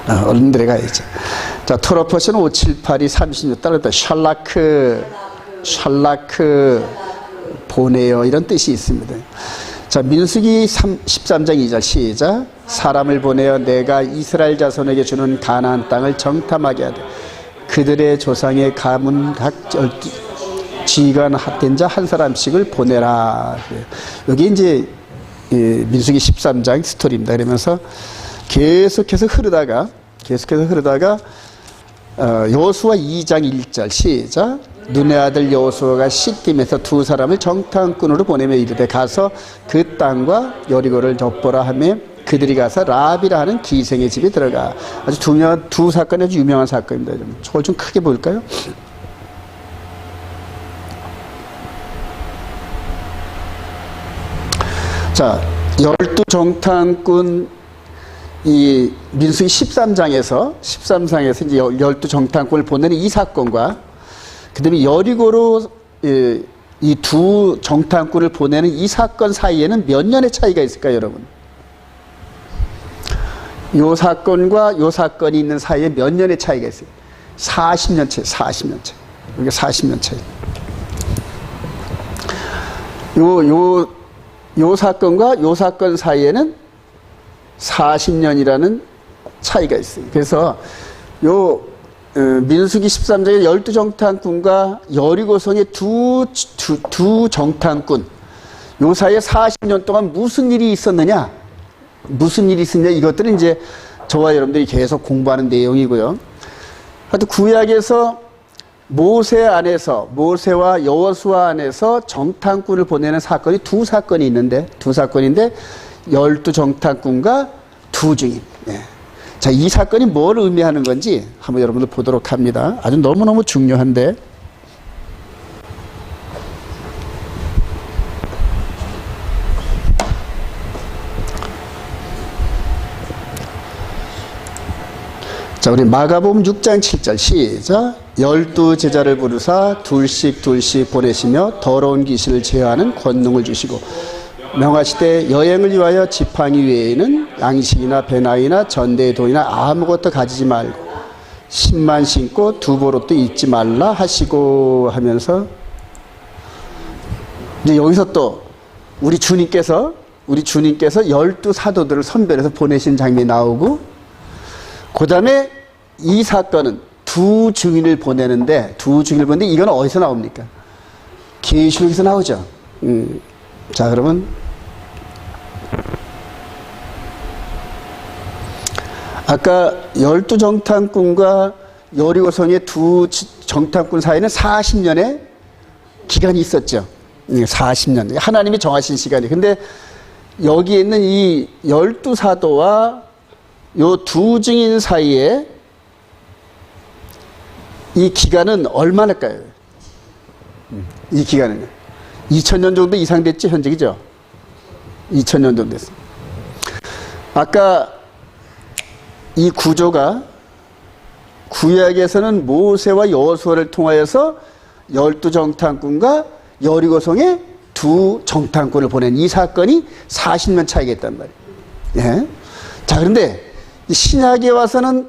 얼른 들어가야죠. 자, 토라포션 578이 36달러, 샬라크, 보내요. 이런 뜻이 있습니다. 자, 민수기 13장 2절 시작. 사람을 보내어 내가 이스라엘 자손에게 주는 가나안 땅을 정탐하게 하되 그들의 조상의 가문 각 지휘관 된 자 한 사람씩을 보내라. 여기 이제 민수기 13장 스토리입니다. 그러면서 계속해서 흐르다가 여호수아 2장 1절 시작. 눈의 아들 여호수아가 시딤에서 두 사람을 정탐꾼으로 보내며 이르되 가서 그 땅과 여리고를 덮보라 하며 그들이 가서 라합이라 하는 기생의 집에 들어가. 아주 두 사건이 아주 유명한 사건입니다. 저걸 좀 크게 볼까요? 자, 12정탐꾼 이 민수기 13장에서 이제 12정탐꾼을 보내는 이 사건과 그 다음에 여리고로 이 두 정탐꾼을 보내는 이 사건 사이에는 몇 년의 차이가 있을까요, 여러분? 요 사건과 요 사건이 있는 사이에 몇 년의 차이가 있어요? 40년 차이, 40년 차이. 이게 40년 차이. 요 사건과 요 사건 사이에는 40년이라는 차이가 있어요. 그래서 민수기 13장에 12정탐꾼과 여리고성의 두 정탐꾼 요 사이에 40년 동안 무슨 일이 있었느냐 이것들은 이제 저와 여러분들이 계속 공부하는 내용이고요. 하여튼 구약에서 모세와 여호수아 안에서 정탐꾼을 보내는 사건이 두 사건인데 12정탐꾼과 두 증인. 자, 이 사건이 뭘 의미하는 건지 한번 여러분들 보도록 합니다. 아주 너무너무 중요한데. 자, 우리 마가복음 6장 7절 시작. 12제자를 부르사 둘씩 보내시며 더러운 귀신을 제어하는 권능을 주시고 명하시되 여행을 위하여 지팡이 외에는 양식이나 배낭이나 전대의 돈이나 아무것도 가지지 말고 신만 신고 두보롯도 잊지 말라 하시고 하면서 이제 여기서 또 우리 주님께서 12사도들을 선별해서 보내신 장면이 나오고 그 다음에 이 사건은 두 증인을 보내는데 이건 어디서 나옵니까? 계시록에서 나오죠. 자, 그러면 아까 12정탐꾼과 여리고성의 두 정탐꾼 사이는 40년의 기간이 있었죠. 40년. 하나님이 정하신 시간이. 근데 여기에 있는 이 12사도와 요 두 증인 사이에 이 기간은 얼마나일까요? 이 기간은 2000년 정도 이상 됐죠, 현재이죠? 2000년 정도 됐어요. 아까 이 구조가 구약에서는 모세와 여호수아를 통하여서 12정탐꾼과 여리고성의 두 정탐꾼을 보낸 이 사건이 40년 차이가 있단 말이에요. 예? 자, 그런데 신약에 와서는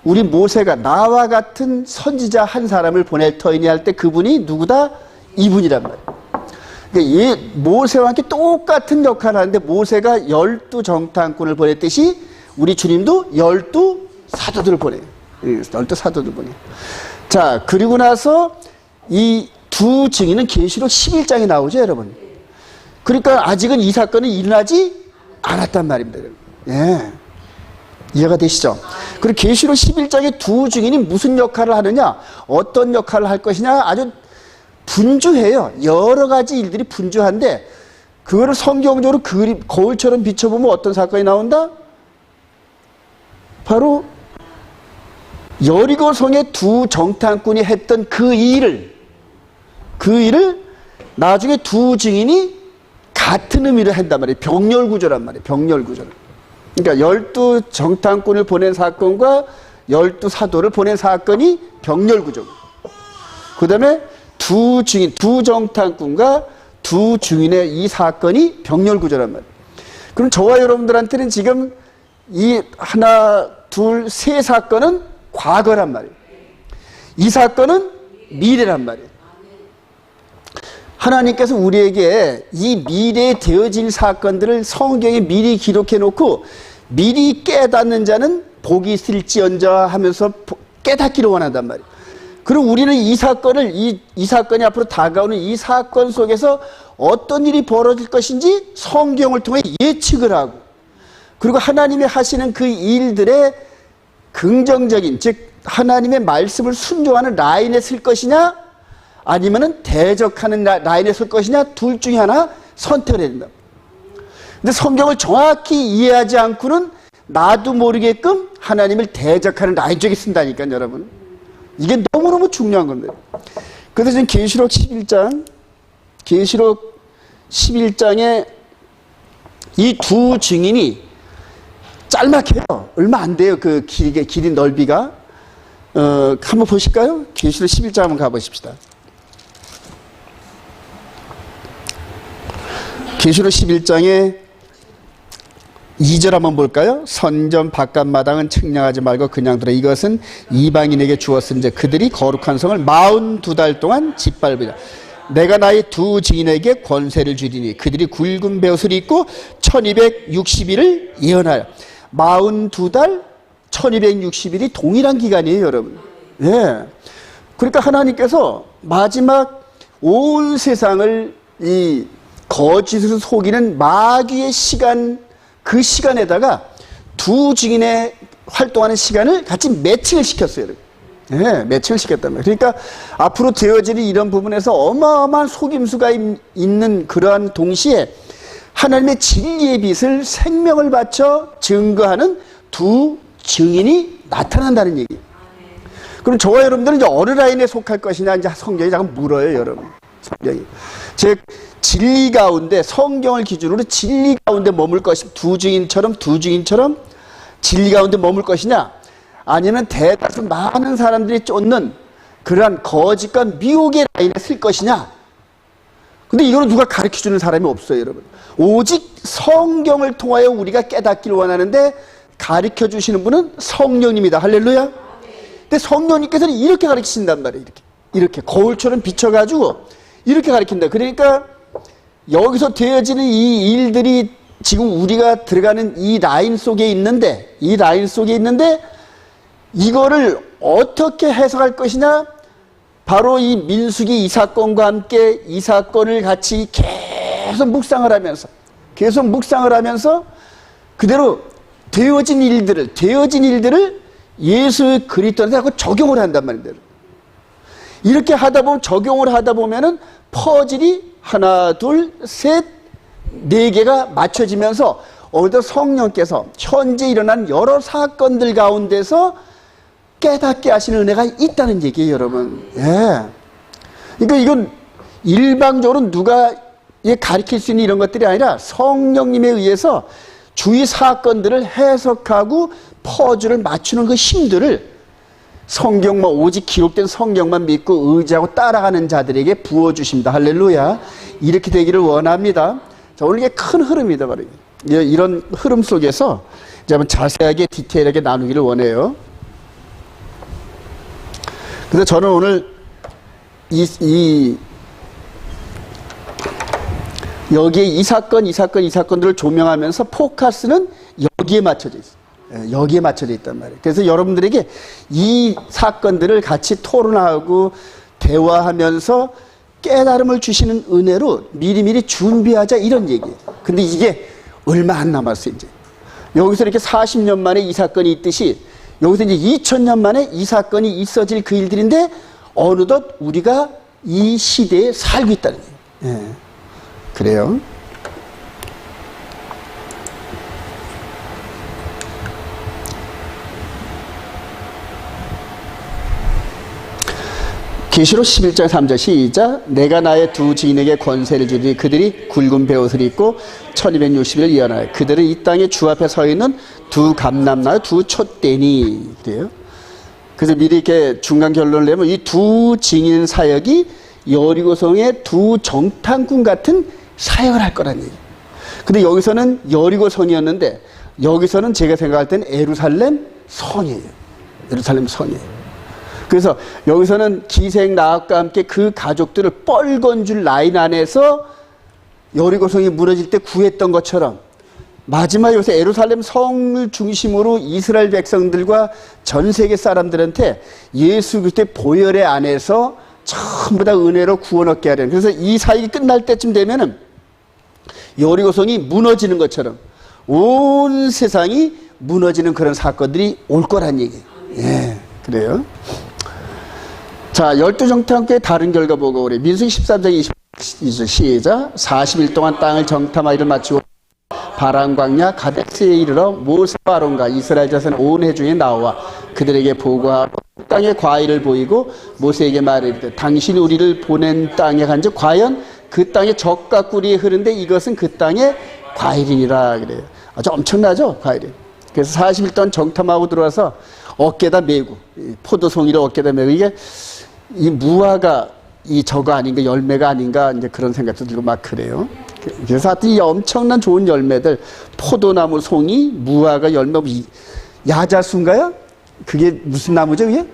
우리 모세가 나와 같은 선지자 한 사람을 보낼 터이니 할 때 그분이 누구다? 이분이란 말이에요. 그러니까 모세와 함께 똑같은 역할을 하는데 모세가 12정탐꾼을 보냈듯이 우리 주님도 12사도들을 보내요. 12사도들을 보내요. 자, 그리고 나서 이 두 증인은 계시록 11장에 나오죠, 여러분. 그러니까 아직은 이 사건은 일어나지 않았단 말입니다. 예. 이해가 되시죠? 그리고 계시록 11장의 두 증인이 무슨 역할을 하느냐, 어떤 역할을 할 것이냐 아주 분주해요. 여러 가지 일들이 분주한데 그거를 성경적으로 거울처럼 비춰보면 어떤 사건이 나온다? 바로 여리고성의 두 정탐꾼이 했던 그 일을 나중에 두 증인이 같은 의미를 한단 말이에요. 병렬구조란 말이에요. 병렬구조를. 그러니까 12정탐꾼을 보낸 사건과 12사도를 보낸 사건이 병렬구조. 그 다음에 두 정탐꾼과 두 증인의 이 사건이 병렬구조란 말이에요. 그럼 저와 여러분들한테는 지금 이 둘, 세 사건은 과거란 말이에요. 이 사건은 미래란 말이에요. 하나님께서 우리에게 이 미래에 되어질 사건들을 성경에 미리 기록해 놓고 미리 깨닫는 자는 복이 있을지언자 하면서 깨닫기를 원한단 말이에요. 그리고 우리는 이 사건을 이 사건이 앞으로 다가오는 이 사건 속에서 어떤 일이 벌어질 것인지 성경을 통해 예측을 하고, 그리고 하나님이 하시는 그 일들의 긍정적인, 즉 하나님의 말씀을 순종하는 라인에 설 것이냐 아니면은 대적하는 라인에 설 것이냐, 둘 중에 하나 선택을 해야 된다. 근데 성경을 정확히 이해하지 않고는 나도 모르게끔 하나님을 대적하는 라인 쪽에 쓴다니까요, 여러분. 이게 너무너무 중요한 겁니다. 그래서 지금 계시록 11장에 이 두 증인이 짤막해요. 얼마 안 돼요. 그 길이 넓이가. 한번 보실까요? 계시록 11장 한번 가보십시다. 계시록 11장에 2절 한번 볼까요? 선전 바깥마당은 측량하지 말고 그냥 두라. 이것은 이방인에게 주었은즉 그들이 거룩한 성을 42달 동안 짓밟으리라. 내가 나의 두 증인에게 권세를 주리니 그들이 굵은 베옷을 입고 1260일을 예언하여. 42달 1260일이 동일한 기간이에요, 여러분. 예. 그러니까 하나님께서 마지막 온 세상을 이 거짓으로 속이는 마귀의 시간, 그 시간에다가 두 증인의 활동하는 시간을 같이 매칭을 시켰어요. 네, 매칭을 시켰단 말이에요. 그러니까 앞으로 되어지는 이런 부분에서 어마어마한 속임수가 있는 그러한 동시에 하나님의 진리의 빛을 생명을 바쳐 증거하는 두 증인이 나타난다는 얘기예요. 그럼 저와 여러분들은 이제 어느 라인에 속할 것이냐 이제 성경이 잠깐 물어요, 여러분. 성경이. 즉 진리 가운데, 성경을 기준으로 진리 가운데 머물 것이 두 증인처럼 진리 가운데 머물 것이냐, 아니면 대다수 많은 사람들이 쫓는 그러한 거짓과 미혹의 라인에 쓸 것이냐. 근데 이거는 누가 가르쳐주는 사람이 없어요, 여러분. 오직 성경을 통하여 우리가 깨닫기를 원하는데 가르쳐주시는 분은 성령님이다. 할렐루야. 근데 성령님께서는 이렇게 가르치신단 말이에요. 이렇게 거울처럼 비춰가지고 이렇게 가르친다. 그러니까 여기서 되어지는 이 일들이 지금 우리가 들어가는 이 라인 속에 있는데 이거를 어떻게 해석할 것이냐, 바로 이 민수기 이 사건과 함께 이 사건을 같이 계속 묵상을 하면서 그대로 되어진 일들을 예수 그리스도한테 하고 적용을 한단 말이에요. 이렇게 적용을 하다 보면은 퍼즐이 하나, 둘, 셋, 네 개가 맞춰지면서 어디서 성령께서 현재 일어난 여러 사건들 가운데서 깨닫게 하시는 은혜가 있다는 얘기예요, 여러분. 예. 그러니까 이건 일방적으로 누가 가르칠 수 있는 이런 것들이 아니라 성령님에 의해서 주위 사건들을 해석하고 퍼즐을 맞추는 그 힘들을 성경만, 오직 기록된 성경만 믿고 의지하고 따라가는 자들에게 부어주십니다. 할렐루야. 이렇게 되기를 원합니다. 자, 오늘 이게 큰 흐름이다, 바로. 이런 흐름 속에서 이제 한번 자세하게 디테일하게 나누기를 원해요. 그래서 저는 오늘 여기에 이 사건들을 조명하면서 포커스는 여기에 맞춰져 있어요. 여기에 맞춰져 있단 말이에요. 그래서 여러분들에게 이 사건들을 같이 토론하고 대화하면서 깨달음을 주시는 은혜로 미리미리 준비하자, 이런 얘기예요. 근데 이게 얼마 안 남았어요, 이제. 여기서 이렇게 40년 만에 이 사건이 있듯이 여기서 이제 2000년 만에 이 사건이 있어질 그 일들인데 어느덧 우리가 이 시대에 살고 있다는 거예요. 예. 그래요. 계시록 11장 3절 시작. 내가 나의 두 증인에게 권세를 주리니 그들이 굵은 베옷을 입고 1260일 예언하여. 그들은 이 땅에 주 앞에 서 있는 두 감람나무 두 촛대니. 그래요. 그래서 미리 이렇게 중간 결론을 내면 이 두 증인 사역이 여리고성의 두 정탐꾼 같은 사역을 할 거란 얘기예요. 근데 여기서는 여리고성이었는데 여기서는 제가 생각할 때는 예루살렘 성이에요. 예루살렘 성이에요. 그래서 여기서는 기생 라합과 함께 그 가족들을 뻘건 줄 라인 안에서 여리고성이 무너질 때 구했던 것처럼 마지막에 여기서 예루살렘 성을 중심으로 이스라엘 백성들과 전 세계 사람들한테 예수 그리스도의 보혈의 안에서 전부 다 은혜로 구원 얻게 하려는, 그래서 이 사역이 끝날 때쯤 되면은 여리고성이 무너지는 것처럼 온 세상이 무너지는 그런 사건들이 올 거란 얘기예요. 예, 그래요. 자, 12정탐꾼의 다른 결과 보고 우리 민수기 13장 22절 시작. 40일 동안 땅을 정탐하기를 마치고 바람 광야 가데스에 이르러 모세와 아론과 이스라엘 자손 온 회중에 나와 그들에게 보고하고 땅의 과일을 보이고 모세에게 말하기를 당신이 우리를 보낸 땅에 간즉 과연 그 땅에 젖과 꿀이 흐른데 이것은 그 땅의 과일이니라 그래요. 아주 엄청나죠, 과일이. 그래서 40일 동안 정탐하고 들어와서 어깨다 메고 포도송이를 어깨다 메고 이게 이 무화과 이 저거 아닌가 열매가 아닌가 이제 그런 생각도 들고 막 그래요. 그래서 하여튼 이 엄청난 좋은 열매들 포도나무 송이 무화과 열매 야자수인가요? 그게 무슨 나무죠 그게?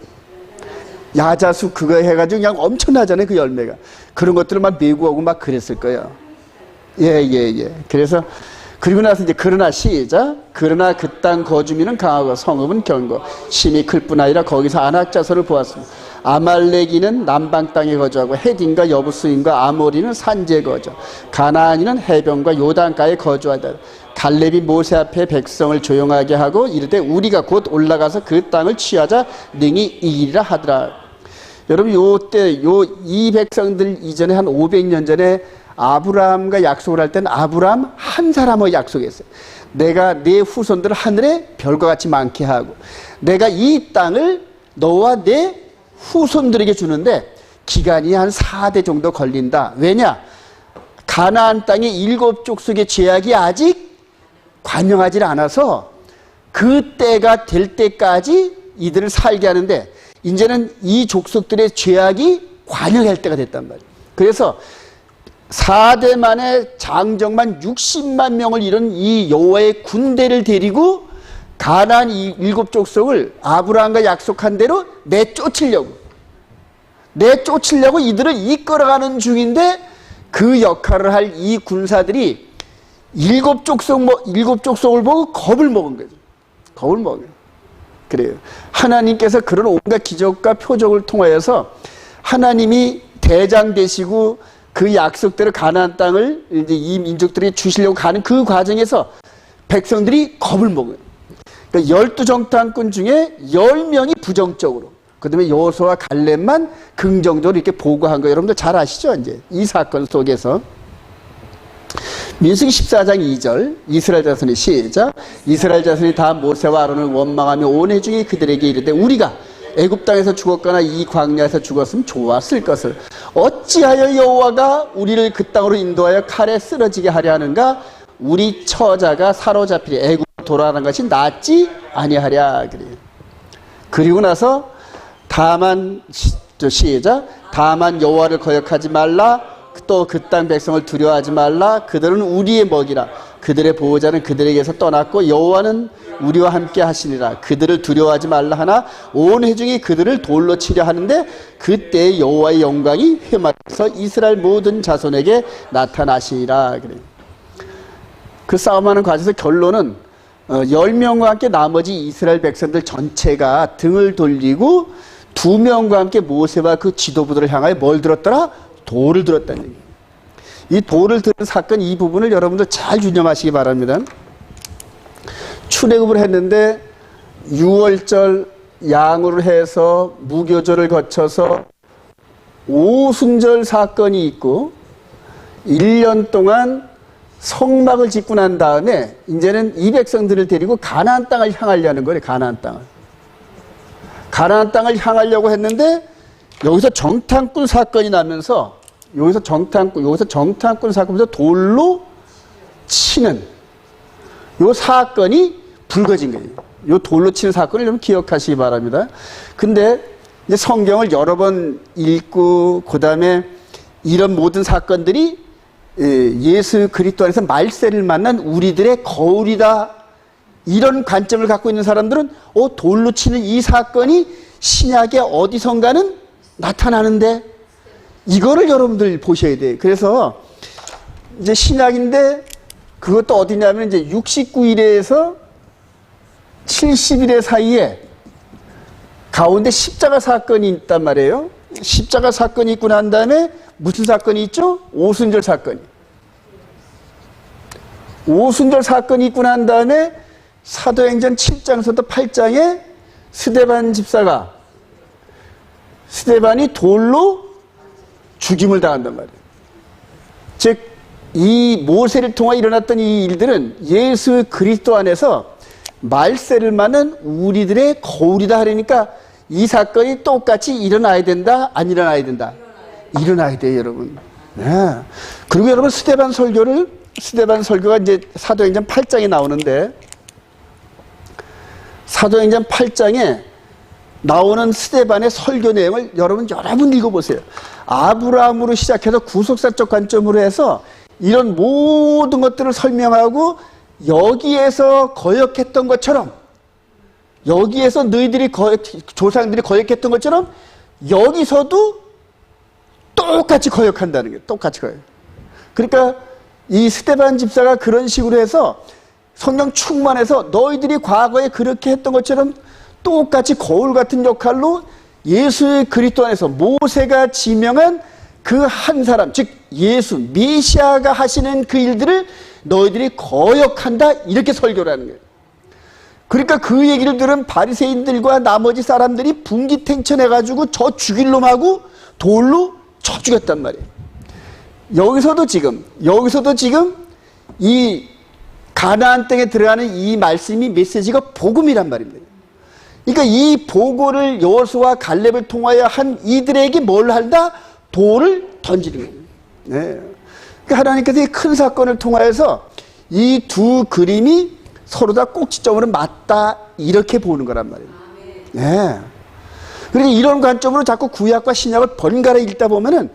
야자수 그거 해가지고 그냥 엄청나잖아요 그 열매가. 그런 것들을 막 메고 오고 막 그랬을 거예요. 예. 그래서 그리고 나서 이제 그러나 시작. 그러나 그 땅 거주민은 강하고 성읍은 견고 심히 클 뿐 아니라 거기서 안악 자손을 보았습니다. 아말렉인은 남방 땅에 거주하고 헤딘과 여부스인과 아모리는 산지에 거주 가나안인은 해변과 요단가에 거주하다. 갈렙이 모세 앞에 백성을 조용하게 하고 이르되 우리가 곧 올라가서 그 땅을 취하자 능히 이기리라 하더라. 여러분 요때 이 백성들 이전에 한 500년 전에 아브라함과 약속을 할 때는 아브라함 한 사람하고 약속했어요. 내가 내 후손들을 하늘에 별과 같이 많게 하고 내가 이 땅을 너와 내 후손들에게 주는데 기간이 한 4대 정도 걸린다. 왜냐? 가나안 땅의 7족속의 죄악이 아직 관영하지 않아서 그 때가 될 때까지 이들을 살게 하는데 이제는 이 족속들의 죄악이 관영할 때가 됐단 말이에요. 그래서 4대 만에 장정만 60만 명을 이룬 이 여호와의 군대를 데리고 가나안 7족속을 아브라함과 약속한 대로 내쫓으려고 이들을 이끌어가는 중인데 그 역할을 할 이 군사들이 7족속을 보고 겁을 먹은 거죠. 겁을 먹어요. 그래요. 하나님께서 그런 온갖 기적과 표적을 통하여서 하나님이 대장 되시고 그 약속대로 가나안 땅을 이제 이 민족들이 주시려고 가는 그 과정에서 백성들이 겁을 먹어요. 그러니까 12정탐꾼 중에 10명이 부정적으로, 그 다음에 여호수아와 갈렙만 긍정적으로 이렇게 보고한 거 여러분들 잘 아시죠? 이제 이 사건 속에서 민수기 14장 2절 이스라엘 자손이 시작. 이스라엘 자손이 다 모세와 아론을 원망하며 온 회중이 그들에게 이르되 우리가 애굽 땅에서 죽었거나 이 광야에서 죽었으면 좋았을 것을 어찌하여 여호와가 우리를 그 땅으로 인도하여 칼에 쓰러지게 하려 하는가? 우리 처자가 사로잡히리 애굽으로 돌아가는 것이 낫지 아니하랴 그래요. 그리고 나서 다만 시작. 다만 여호와를 거역하지 말라. 또 그 땅 백성을 두려워하지 말라. 그들은 우리의 먹이라. 그들의 보호자는 그들에게서 떠났고 여호와는 우리와 함께 하시니라. 그들을 두려워하지 말라 하나 온 회중이 그들을 돌로 치려 하는데 그때 여호와의 영광이 회마에서 이스라엘 모든 자손에게 나타나시니라 그래요. 그 싸움하는 과정에서 결론은 10명과 함께 나머지 이스라엘 백성들 전체가 등을 돌리고 2명과 함께 모세와 그 지도부들을 향하여 뭘 들었더라? 돌을 들었다는 얘기예요. 이 돌을 들은 사건 이 부분을 여러분들 잘 유념하시기 바랍니다. 출애굽을 했는데 6월절 양으로 해서 무교절을 거쳐서 오순절 사건이 있고 1년 동안 성막을 짓고 난 다음에 이제는 이 백성들을 데리고 가나안 땅을 향하려는 거예요. 가나안 땅을 향하려고 했는데 여기서 정탐꾼 사건이 나면서 여기서 정탐꾼 사건에서 돌로 치는 요 사건이 불거진 거예요. 요 돌로 치는 사건을 좀 기억하시기 바랍니다. 근데 이제 성경을 여러 번 읽고 그다음에 이런 모든 사건들이 예수 그리스도 안에서 말세를 만난 우리들의 거울이다 이런 관점을 갖고 있는 사람들은 돌로 치는 이 사건이 신약의 어디선가는 나타나는데 이거를 여러분들 보셔야 돼요. 그래서 이제 신약인데 그것도 어디냐면 이제 69일에서 70일의 사이에 가운데 십자가 사건이 있단 말이에요. 십자가 사건이 있고 난 다음에 무슨 사건이 있죠? 오순절 사건이. 오순절 사건이 있고 난 다음에 사도행전 7장서부터 8장에 스데반 집사가 스데반이 돌로 죽임을 당한단 말이에요. 즉, 이 모세를 통해 일어났던 이 일들은 예수 그리스도 안에서 말세를 맞는 우리들의 거울이다 하려니까 이 사건이 똑같이 일어나야 된다, 안 일어나야 된다? 일어나야 돼요, 여러분. 네. 그리고 여러분 스데반 설교가 이제 사도행전 8장에 나오는데 사도행전 8장에 나오는 스데반의 설교 내용을 여러분 읽어보세요. 아브라함으로 시작해서 구속사적 관점으로 해서 이런 모든 것들을 설명하고 여기에서 거역했던 것처럼 여기에서 너희들이 조상들이 거역했던 것처럼 여기서도 똑같이 거역한다는 거예요. 똑같이 거역. 그러니까 이 스데반 집사가 그런 식으로 해서 성령 충만해서 너희들이 과거에 그렇게 했던 것처럼 똑같이 거울 같은 역할로 예수의 그리스도 안에서 모세가 지명한 그 한 사람, 즉 예수 메시아가 하시는 그 일들을 너희들이 거역한다, 이렇게 설교를 하는 거예요. 그러니까 그 얘기를 들은 바리새인들과 나머지 사람들이 분기탱천해가지고 저 죽일 놈하고 돌로 쳐 죽였단 말이에요. 여기서도 지금 이 가나안 땅에 들어가는 이 말씀이 메시지가 복음이란 말입니다. 그러니까 이 보고를 여호수아와 갈렙을 통하여 한 이들에게 뭘 한다? 돌을 던지는 거예요. 네. 그러니까 하나님께서 이 큰 사건을 통하여서 이 두 그림이 서로 다 꼭지점으로 맞다, 이렇게 보는 거란 말이에요. 네. 그러니까 이런 관점으로 자꾸 구약과 신약을 번갈아 읽다 보면은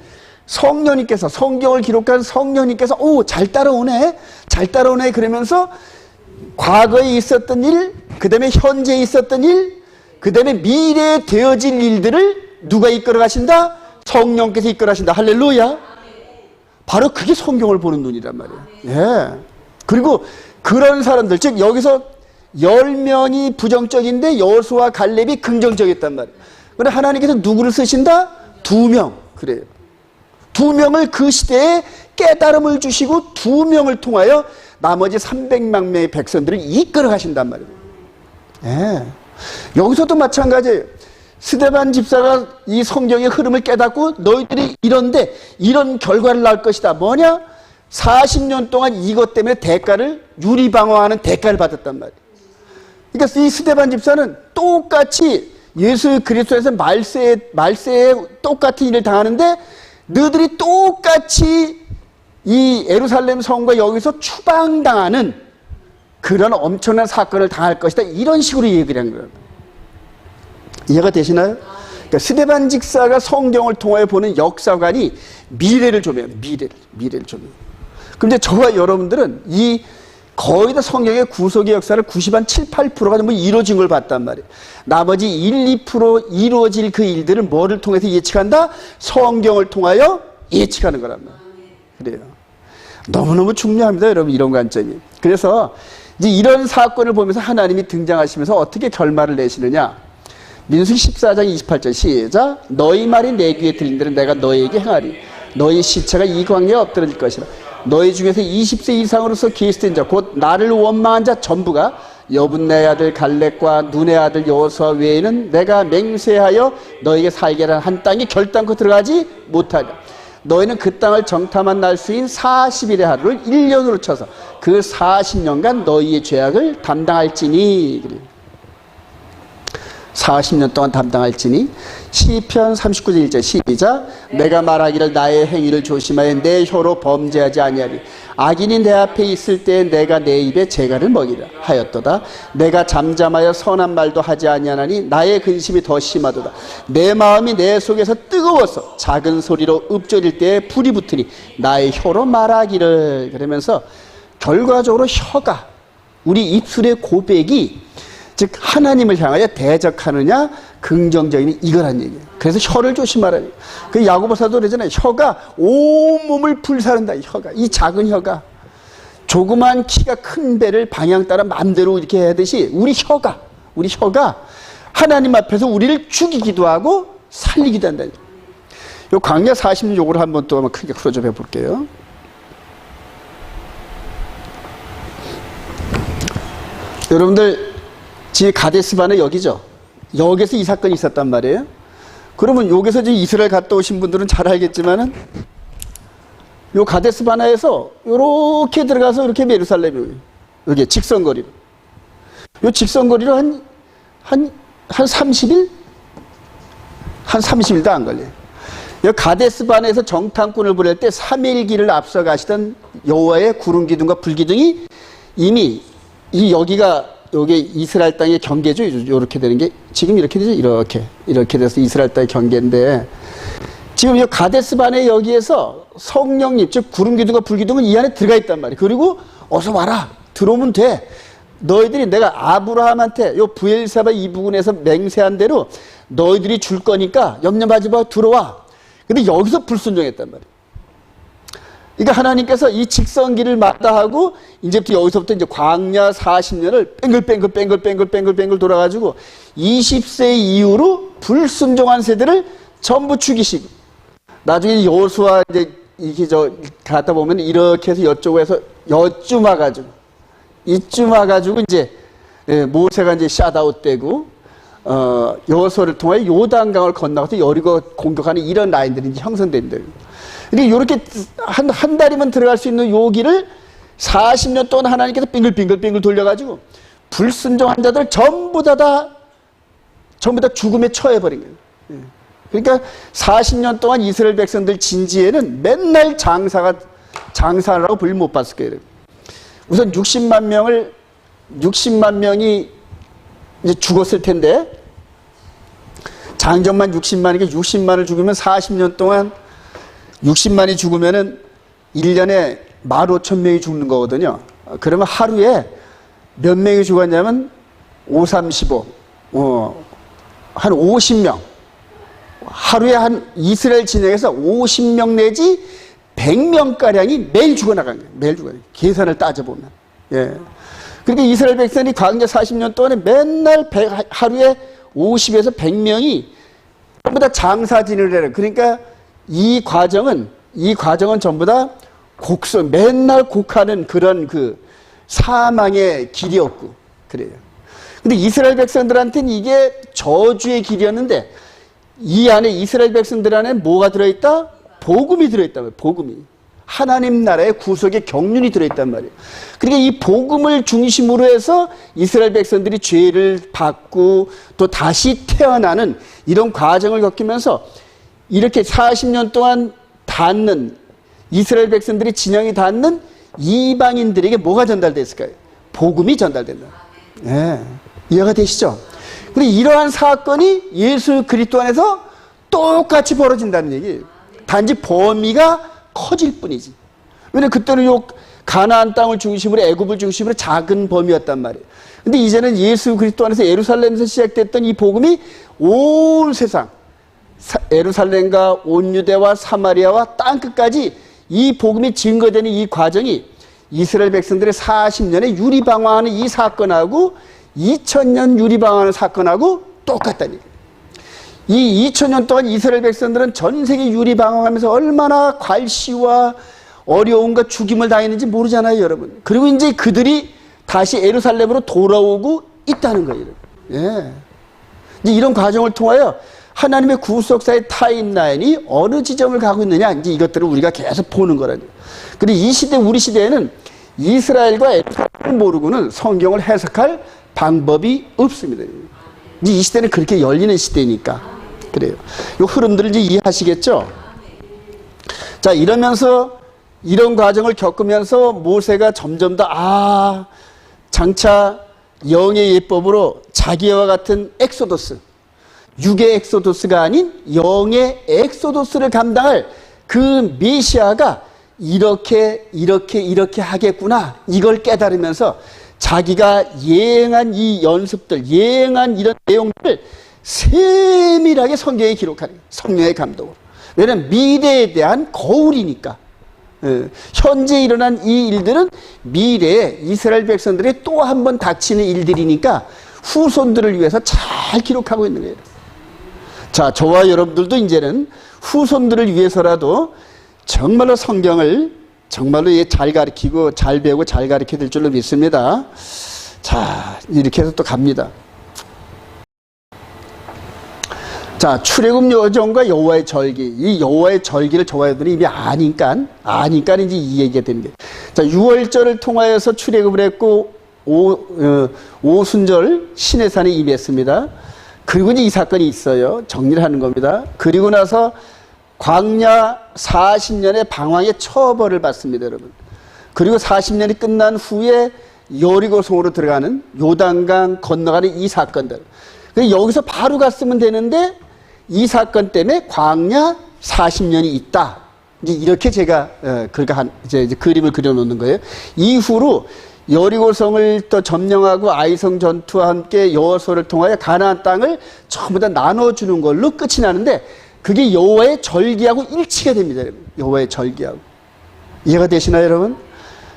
성령님께서, 성경을 기록한 성령님께서 잘 따라오네 그러면서 과거에 있었던 일, 그 다음에 현재에 있었던 일, 그 다음에 미래에 되어질 일들을 누가 이끌어 가신다? 성령께서 이끌어 가신다. 할렐루야. 바로 그게 성경을 보는 눈이란 말이에요. 예. 그리고 그런 사람들, 즉 여기서 10명이 부정적인데 여호수아와 갈렙이 긍정적이었단 말이에요. 그런데 하나님께서 누구를 쓰신다? 2명. 그래요. 2명을 그 시대에 깨달음을 주시고 2명을 통하여 나머지 300만 명의 백성들을 이끌어 가신단 말이에요. 예. 여기서도 마찬가지예요. 스데반 집사가 이 성경의 흐름을 깨닫고 너희들이 이런데 이런 결과를 낳을 것이다. 뭐냐? 40년 동안 이것 때문에 유리방어하는 대가를 받았단 말이에요. 그러니까 이 스데반 집사는 똑같이 예수 그리스도에서 말세에 똑같은 일을 당하는데 너희들이 똑같이 이 예루살렘 성과 여기서 추방당하는 그런 엄청난 사건을 당할 것이다, 이런 식으로 얘기를 한 거예요. 이해가 되시나요? 그러니까 스데반 집사가 성경을 통하여 보는 역사관이 미래를 조명해요. 미래를 조명해요. 그런데 저와 여러분들은 이 거의 다 성경의 구속의 역사를 7, 8%가 전부 이루어진 걸 봤단 말이에요. 나머지 1, 2% 이루어질 그 일들을 뭐를 통해서 예측한다? 성경을 통하여 예측하는 거란 말이에요. 그래요. 너무너무 중요합니다, 여러분, 이런 관점이. 그래서 이제 이런 사건을 보면서 하나님이 등장하시면서 어떻게 결말을 내시느냐? 민수기 14장 28절 시작. 너희 말이 내 귀에 들린들은 내가 너희에게 행하리. 너희 시체가 이 광야에 엎드러질 것이라. 너희 중에서 20세 이상으로서 계수된 자, 곧 나를 원망한 자 전부가 여분네 아들 갈렙과 눈의 아들 여호수아 외에는 내가 맹세하여 너에게 살게 하는 한 땅에 결단코 들어가지 못하리라. 너희는 그 땅을 정탐한 날수인 40일의 하루를 1년으로 쳐서 그 40년간 너희의 죄악을 담당할지니. 40년 동안 담당할지니. 시편 39장 1절 시작. 내가 말하기를 나의 행위를 조심하여 내 혀로 범죄하지 아니하리. 악인이 내 앞에 있을 때 내가 내 입에 재갈을 먹이라 하였도다. 내가 잠잠하여 선한 말도 하지 아니하나니 나의 근심이 더 심하도다. 내 마음이 내 속에서 뜨거워서 작은 소리로 읊조릴 때에 불이 붙으니 나의 혀로 말하기를. 그러면서 결과적으로 혀가 우리 입술의 고백이 즉 하나님을 향하여 대적하느냐 긍정적인 이거란 얘기예요. 그래서 혀를 조심하라. 그 야고보 사도 그러잖아요. 혀가 온몸을 불사른다. 혀가, 이 작은 혀가 조그만 키가 큰 배를 방향 따라 마음대로 이렇게 하듯이 우리 혀가 하나님 앞에서 우리를 죽이기도 하고 살리기도 한다. 요 광야 40년 요걸 한번 또 한번 크게 풀어줘 볼게요. 여러분들 지금 가데스바네 여기죠. 여기서 이 사건이 있었단 말이에요. 그러면 여기서 지금 이스라엘 갔다 오신 분들은 잘 알겠지만은 요 가데스 바나에서 요렇게 들어가서 이렇게 예루살렘이 여기 직선거리로 요 직선거리로 한 30일? 한 30일도 안 걸려요. 요 가데스 바나에서 정탐꾼을 보낼 때 3일 길을 앞서 가시던 여호와의 구름 기둥과 불 기둥이 이미 여기 이스라엘 땅의 경계죠. 이렇게 되는 게 지금 이렇게 되죠. 이렇게 돼서 이스라엘 땅의 경계인데 지금 이 가데스 바네 여기에서 성령님 즉 구름 기둥과 불 기둥은 이 안에 들어가 있단 말이에요. 그리고 어서 와라 들어오면 돼. 너희들이 내가 아브라함한테 요 브엘사바 이 부근에서 맹세한 대로 너희들이 줄 거니까 염려하지 마 들어와. 근데 여기서 불순종했단 말이에요. 그러니까 하나님께서 이 직선길을 마다하고 이제부터 여기서부터 이제 광야 40년을 뺑글뺑글 돌아가지고 20세 이후로 불순종한 세대를 전부 죽이시고 나중에 여호수아 이제 이렇게 가다 보면 이렇게 해서 이쪽에서 여쭈 와가지고 이제 모세가 이제 샷아웃되고 여호수아를 통하여 요단강을 건너가서 여리고 공격하는 이런 라인들이 이제 형성된다. 그러니까 이렇게 한 달이면 들어갈 수 있는 요 길을 40년 동안 하나님께서 빙글빙글 돌려가지고 불순종한 자들 전부 다 죽음에 처해버린 거예요. 그러니까 40년 동안 이스라엘 백성들 진지에는 맨날 장사라고 불 못 봤을 거예요. 우선 60만 명이 이제 죽었을 텐데 장정만 60만이니까 60만을 죽으면 40년 동안 60만이 죽으면은 1년에 15,000명이 죽는 거거든요. 그러면 하루에 몇 명이 죽었냐면 5, 35, 한 50명. 하루에 한 이스라엘 진영에서 50명 내지 100명가량이 매일 죽어나간 거예요. 매일 죽어요. 계산을 따져보면. 예. 그러니까 이스라엘 백성이 광야 40년 동안에 맨날 하루에 50에서 100명이 전부 다 장사진을 해요. 그러니까 이 과정은 전부 다 맨날 곡하는 그런 그 사망의 길이었고, 그래요. 근데 이스라엘 백성들한테는 이게 저주의 길이었는데, 이 안에 이스라엘 백성들 안에 뭐가 들어있다? 복음이 들어있단 말이에요. 복음이. 하나님 나라의 구속의 경륜이 들어있단 말이에요. 그러니까 이 복음을 중심으로 해서 이스라엘 백성들이 죄를 받고 또 다시 태어나는 이런 과정을 겪으면서 이렇게 40년 동안 이스라엘 백성들이 진영이 닿는 이방인들에게 뭐가 전달됐을까요? 복음이 전달된다. 네. 이해가 되시죠? 그런데 이러한 사건이 예수 그리스도 안에서 똑같이 벌어진다는 얘기예요. 단지 범위가 커질 뿐이지. 왜냐면 그때는 요 가나안 땅을 중심으로 애굽을 중심으로 작은 범위였단 말이에요. 근데 이제는 예수 그리스도 안에서 예루살렘에서 시작됐던 이 복음이 온 세상 예루살렘과 온 유대와 사마리아와 땅끝까지 이 복음이 증거되는 이 과정이 이스라엘 백성들의 40년의 유리방황하는 이 사건하고 2000년 유리방황하는 사건하고 똑같다는 얘기예요. 이 2000년 동안 이스라엘 백성들은 전 세계 유리방황하면서 얼마나 괄시와 어려움과 죽임을 당했는지 모르잖아요, 여러분. 그리고 이제 그들이 다시 예루살렘으로 돌아오고 있다는 거예요. 예. 이제 이런 과정을 통하여 하나님의 구속사의 타임라인이 어느 지점을 가고 있느냐, 이제 이것들을 우리가 계속 보는 거라죠. 그런데 이 시대, 우리 시대에는 이스라엘과 예루살렘을 모르고는 성경을 해석할 방법이 없습니다. 이제 이 시대는 그렇게 열리는 시대니까. 그래요. 이 흐름들을 이제 이해하시겠죠? 자, 이러면서, 이런 과정을 겪으면서 모세가 점점 더, 장차 영의 예법으로 자기와 같은 엑소도스, 육의 엑소도스가 아닌 영의 엑소도스를 감당할 그 메시아가 이렇게 하겠구나. 이걸 깨달으면서 자기가 예행한 이 연습들, 예행한 이런 내용들을 세밀하게 성경에 기록하는 거예요. 성령의 감동으로. 왜냐하면 미래에 대한 거울이니까. 현재 일어난 이 일들은 미래에 이스라엘 백성들이 또 한 번 닥치는 일들이니까 후손들을 위해서 잘 기록하고 있는 거예요. 자, 저와 여러분들도 이제는 후손들을 위해서라도 정말로 성경을 정말로 잘 가르치고 잘 배우고 잘 가르쳐야 될 줄로 믿습니다. 자, 이렇게 해서 또 갑니다. 자, 출애굽 여정과 여호와의 절기. 이 여호와의 절기를 저와 여러분들이 이미 아니까 이제 이 얘기가 되는 거예요. 자, 6월절을 통하여서 출애굽을 했고 오순절 시내산에 임했습니다. 그리고 이제 이 사건이 있어요. 정리를 하는 겁니다. 그리고 나서 광야 40년의 방황의 처벌을 받습니다, 여러분. 그리고 40년이 끝난 후에 여리고성으로 들어가는 요단강 건너가는 이 사건들. 여기서 바로 갔으면 되는데 이 사건 때문에 광야 40년이 있다. 이제 이렇게 제가 이제 그림을 그려놓는 거예요. 이후로 여리고성을 또 점령하고 아이성 전투와 함께 여호수아를 통하여 가나안 땅을 전부 다 나눠주는 걸로 끝이 나는데 그게 여호와의 절기하고 일치가 됩니다. 여호와의 절기하고. 이해가 되시나요, 여러분?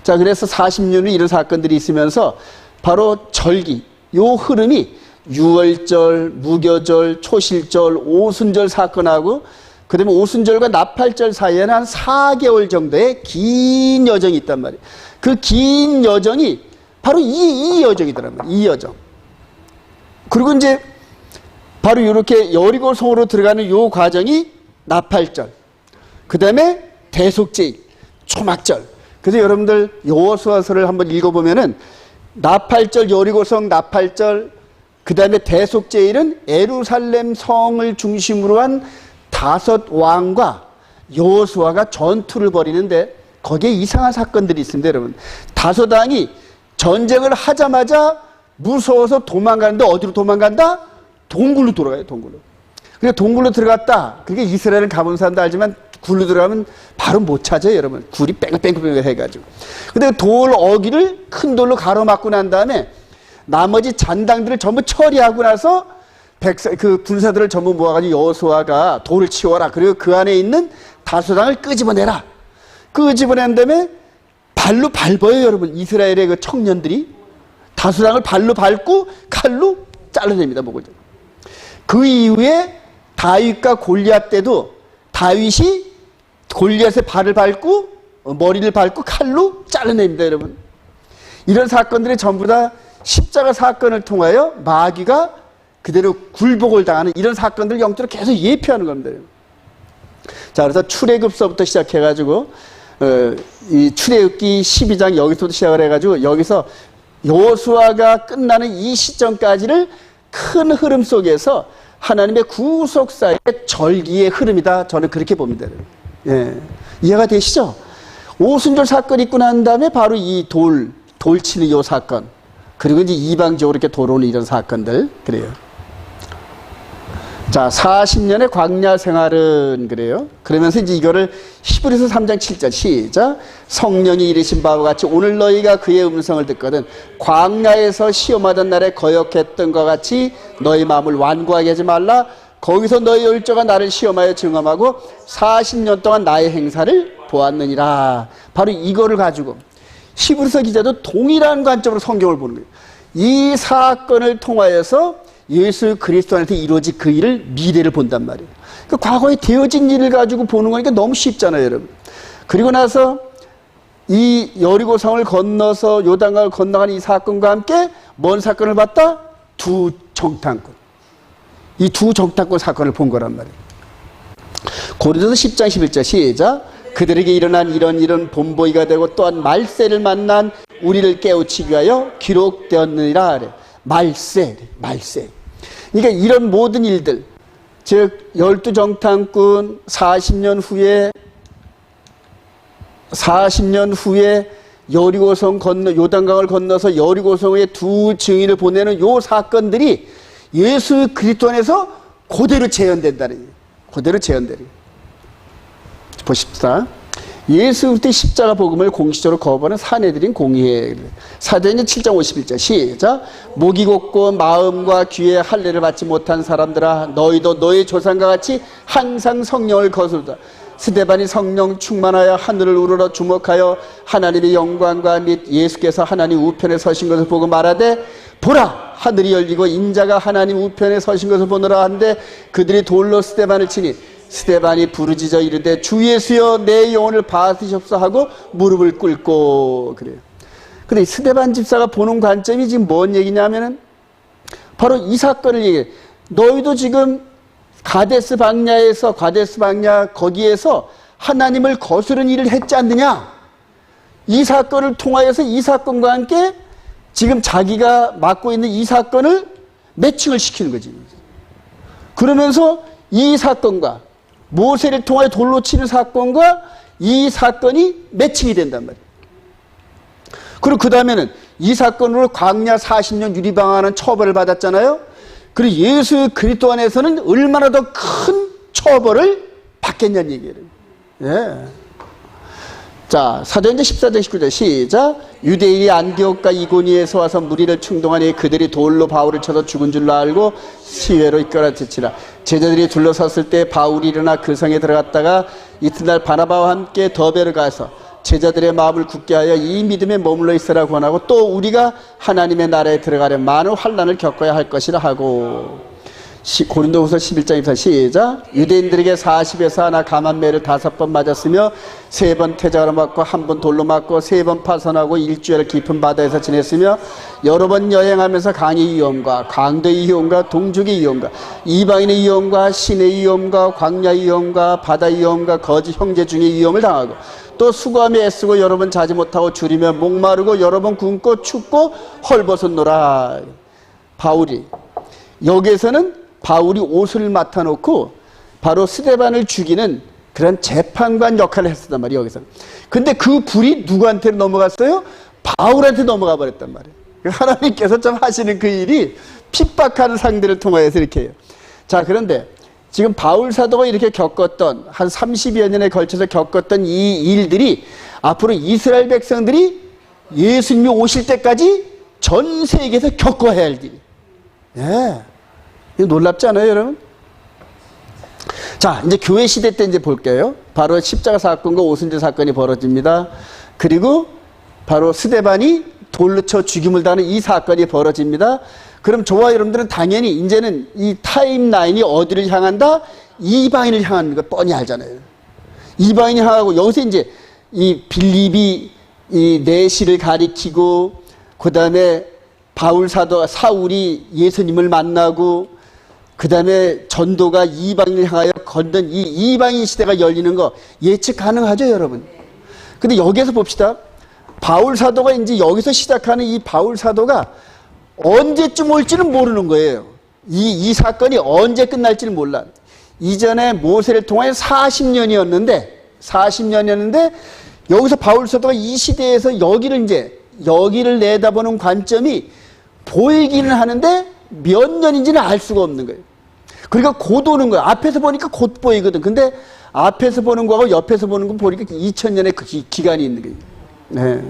자, 그래서 40년 후 이런 사건들이 있으면서 바로 절기, 요 흐름이 6월절, 무교절, 초실절, 오순절 사건하고 그 다음에 오순절과 나팔절 사이에는 한 4개월 정도의 긴 여정이 있단 말이에요. 그 긴 여정이 바로 이 여정이더라고요. 이 여정. 그리고 이제 바로 이렇게 여리고성으로 들어가는 요 과정이 나팔절, 그 다음에 대속제일, 초막절. 그래서 여러분들 여호수아서를 한번 읽어보면은 나팔절, 여리고성 나팔절, 그 다음에 대속제일은 예루살렘 성을 중심으로 한 5 왕과 여호수아가 전투를 벌이는데 거기에 이상한 사건들이 있습니다, 여러분. 5 왕이 전쟁을 하자마자 무서워서 도망가는데 어디로 도망간다? 동굴로 돌아가요, 동굴로. 그러니까 동굴로 들어갔다. 그게 이스라엘은 가본 사람도 알지만 굴로 들어가면 바로 못 찾아요, 여러분. 굴이 뺑글뺑글 해가지고. 근데 돌 어기를 큰 돌로 가로막고 난 다음에 나머지 잔당들을 전부 처리하고 나서 그 군사들을 전부 모아가지고 여호수아가 돌을 치워라. 그리고 그 안에 있는 5 왕을 끄집어내라. 끄집어낸 다음에 발로 밟아요, 여러분. 이스라엘의 그 청년들이 5 왕을 발로 밟고 칼로 잘라냅니다, 목을. 그 이후에 다윗과 골리앗 때도 다윗이 골리앗의 발을 밟고 머리를 밟고 칼로 잘라냅니다, 여러분. 이런 사건들이 전부 다 십자가 사건을 통하여 마귀가 그대로 굴복을 당하는 이런 사건들을 영적으로 계속 예표하는 겁니다. 자, 그래서 출애굽서부터 시작해가지고 이 출애굽기 12장 여기서부터 시작을 해가지고 여기서 여호수아가 끝나는 이 시점까지를 큰 흐름 속에서 하나님의 구속사의 절기의 흐름이다. 저는 그렇게 봅니다. 예. 이해가 되시죠? 오순절 사건이 있고 난 다음에 바로 이 돌 치는 요 사건. 그리고 이제 이방적으로 이렇게 돌아오는 이런 사건들. 그래요. 자, 40년의 광야 생활은 그래요. 그러면서 이제 이거를 히브리서 3장 7절 시작. 성령이 이르신 바와 같이 오늘 너희가 그의 음성을 듣거든 광야에서 시험하던 날에 거역했던 것 같이 너희 마음을 완고하게 하지 말라. 거기서 너희 열조가 나를 시험하여 증험하고 40년 동안 나의 행사를 보았느니라. 바로 이거를 가지고 히브리서 기자도 동일한 관점으로 성경을 보는 거예요. 이 사건을 통하여서 예수 그리스도 안에서 이루어진 그 일을 미래를 본단 말이에요. 그 과거에 되어진 일을 가지고 보는 거니까 너무 쉽잖아요, 여러분. 그리고 나서 이 여리고성을 건너서 요단강을 건너가는 이 사건과 함께 뭔 사건을 봤다? 2 정탐꾼. 이 2 정탐꾼 사건을 본 거란 말이에요. 고린도서 10장 11절 시작. 그들에게 일어난 이런 본보기가 되고 또한 말세를 만난 우리를 깨우치기 위하여 기록되었느니라. 말세. 그러니까 이런 모든 일들, 즉 12 정탐꾼 40년 후에 여리고성 요단강을 건너서 여리고성의 2 증인을 보내는 요 사건들이 예수 그리스도 안에서 그대로 재현된다는 거예요. 그대로 재현되는 거예요. 보십시다. 예수 그리스도의 십자가 복음을 공식적으로 거부하는 사내들인 공의회. 사도행전 7장 51절 시작. 목이 곧고 마음과 귀에 할례를 받지 못한 사람들아 너희도 너희 조상과 같이 항상 성령을 거스르다. 스데반이 성령 충만하여 하늘을 우러러 주목하여 하나님의 영광과 및 예수께서 하나님 우편에 서신 것을 보고 말하되 보라 하늘이 열리고 인자가 하나님 우편에 서신 것을 보느라 하는데 그들이 돌로 스데반을 치니 스데반이 부르짖어 이르되 주 예수여 내 영혼을 받으시옵소서 하고 무릎을 꿇고 그래요. 근데 스데반 집사가 보는 관점이 지금 뭔 얘기냐면은 바로 이 사건을 얘기해. 너희도 지금 가데스 방냐 거기에서 하나님을 거스른 일을 했지 않느냐. 이 사건을 통하여서 이 사건과 함께 지금 자기가 맡고 있는 이 사건을 매칭을 시키는 거지. 그러면서 이 사건과 모세를 통하여 돌로 치는 사건과 이 사건이 매칭이 된단 말이에요. 그리고 그 다음에는 이 사건으로 광야 40년 유리방황하는 처벌을 받았잖아요. 그리고 예수 그리스도 안에서는 얼마나 더 큰 처벌을 받겠냐는 얘기예요. 예. 자, 사도행전 14장 19절 시작. 유대인이 안디옥과 이고니에서 와서 무리를 충동하니 그들이 돌로 바울을 쳐서 죽은 줄로 알고 시외로 이끌어지치라. 제자들이 둘러섰을 때 바울이 일어나 그 성에 들어갔다가 이튿날 바나바와 함께 더베를 가서 제자들의 마음을 굳게 하여 이 믿음에 머물러 있으라 권하고 또 우리가 하나님의 나라에 들어가려 많은 환난을 겪어야 할 것이라 하고. 고린도후서 11장 24 시작. 유대인들에게 40에서 하나 감한매를 5번 맞았으며 3번 태자로 맞고 1번 돌로 맞고 3번 파선하고 일주일을 깊은 바다에서 지냈으며 여러 번 여행하면서 강의 위험과 강도의 위험과 동족의 위험과 이방인의 위험과 신의 위험과 광야의 위험과 바다의 위험과 거짓 형제 중의 위험을 당하고 또 수고하며 애쓰고 여러 번 자지 못하고 줄이며 목마르고 여러 번 굶고 춥고 헐벗었노라. 바울이 여기에서는 바울이 옷을 맡아놓고 바로 스데반을 죽이는 그런 재판관 역할을 했었단 말이에요. 여기서. 근데 그 불이 누구한테 넘어갔어요? 바울한테 넘어가 버렸단 말이에요. 하나님께서 좀 하시는 그 일이 핍박하는 상대를 통하여서 이렇게 해요. 자, 그런데 지금 바울 사도가 이렇게 겪었던 한 30여 년에 걸쳐서 겪었던 이 일들이 앞으로 이스라엘 백성들이 예수님이 오실 때까지 전 세계에서 겪어야 할 일이에요. 예. 이거 놀랍지 않아요, 여러분? 자, 이제 교회 시대 때 이제 볼게요. 바로 십자가 사건과 오순절 사건이 벌어집니다. 그리고 바로 스데반이 돌로 쳐 죽임을 당하는 이 사건이 벌어집니다. 그럼 저와 여러분들은 당연히 이제는 이 타임라인이 어디를 향한다? 이방인을 향하는 거 뻔히 알잖아요. 이방인이 향하고 여기서 이제 이 빌립이 이 내시를 가리키고 그 다음에 바울 사울이 예수님을 만나고 그 다음에 전도가 이방인을 향하여 걷는 이 이방인 시대가 열리는 거 예측 가능하죠, 여러분? 근데 여기에서 봅시다. 바울 사도가 이제 여기서 시작하는 이 바울 사도가 언제쯤 올지는 모르는 거예요. 이 사건이 언제 끝날지는 몰라. 이전에 모세를 통하여 40년이었는데 여기서 바울 사도가 이 시대에서 여기를 내다보는 관점이 보이기는 하는데 몇 년인지는 알 수가 없는 거예요. 그러니까 곧 오는 거예요. 앞에서 보니까 곧 보이거든. 근데 앞에서 보는 거하고 옆에서 보는 거 보니까 2000년의 그 기간이 있는 거예요. 네.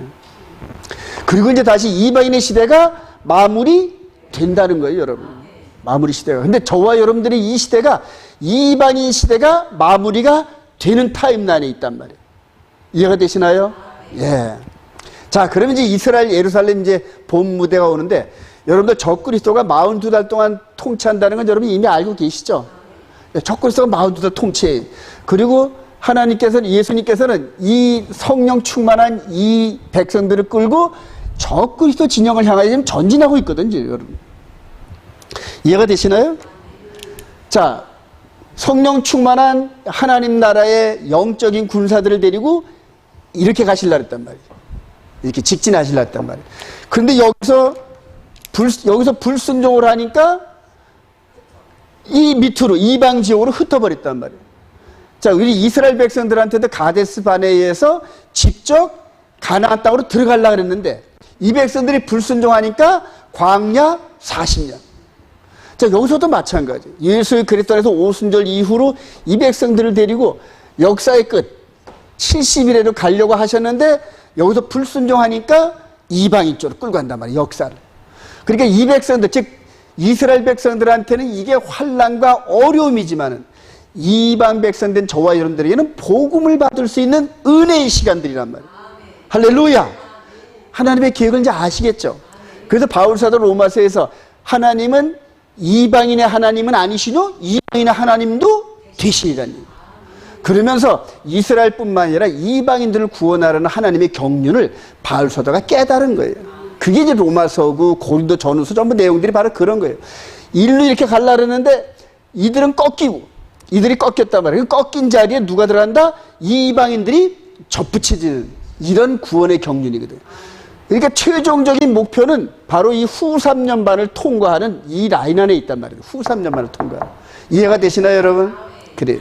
그리고 이제 다시 이방인의 시대가 마무리 된다는 거예요, 여러분. 마무리 시대가. 근데 저와 여러분들의 이 시대가 이방인 시대가 마무리가 되는 타임라인에 있단 말이에요. 이해가 되시나요? 예. 자, 그러면 이제 이스라엘 예루살렘 이제 본 무대가 오는데 여러분들 적그리스도가 42달 동안 통치한다는 건 여러분 이미 알고 계시죠? 적그리스도가 42달 통치해요. 그리고 예수님께서는 이 성령 충만한 이 백성들을 끌고 적그리스도 진영을 향하여 지금 전진하고 있거든요, 여러분. 이해가 되시나요? 자, 성령 충만한 하나님 나라의 영적인 군사들을 데리고 이렇게 가시려고 했단 말이에요. 이렇게 직진하시려고 했단 말이에요. 그런데 여기서 불순종을 하니까 이 밑으로 이방 지역으로 흩어버렸단 말이에요. 자, 우리 이스라엘 백성들한테도 가데스 바네에서 직접 가나안 땅으로 들어가려고 그랬는데 이 백성들이 불순종하니까 광야 40년. 자, 여기서도 마찬가지. 예수 그리스도 안에서 오순절 이후로 이 백성들을 데리고 역사의 끝, 70일에도 가려고 하셨는데 여기서 불순종하니까 이방인 쪽으로 끌고 간단 말이에요. 역사를. 그러니까 이 백성들, 즉 이스라엘 백성들한테는 이게 환난과 어려움이지만은 이방 백성된 저와 여러분들에게는 복음을 받을 수 있는 은혜의 시간들이란 말이에요. 할렐루야. 하나님의 계획을 이제 아시겠죠. 그래서 바울사도 로마서에서 하나님은 이방인의 하나님은 아니시뇨 이방인의 하나님도 되시니라니. 그러면서 이스라엘뿐만 아니라 이방인들을 구원하라는 하나님의 경륜을 바울사도가 깨달은 거예요. 그게 이제 로마서고 고린도 전후서 전부 내용들이 바로 그런 거예요. 일로 이렇게 가려고 그러는데 이들은 이들이 꺾였단 말이에요. 꺾인 자리에 누가 들어간다? 이방인들이 접붙여지는 이런 구원의 경륜이거든요. 그러니까 최종적인 목표는 바로 이 후 3년반을 통과하는 이 라인 안에 있단 말이에요. 후 3년반을 통과하는. 이해가 되시나요, 여러분? 그래요.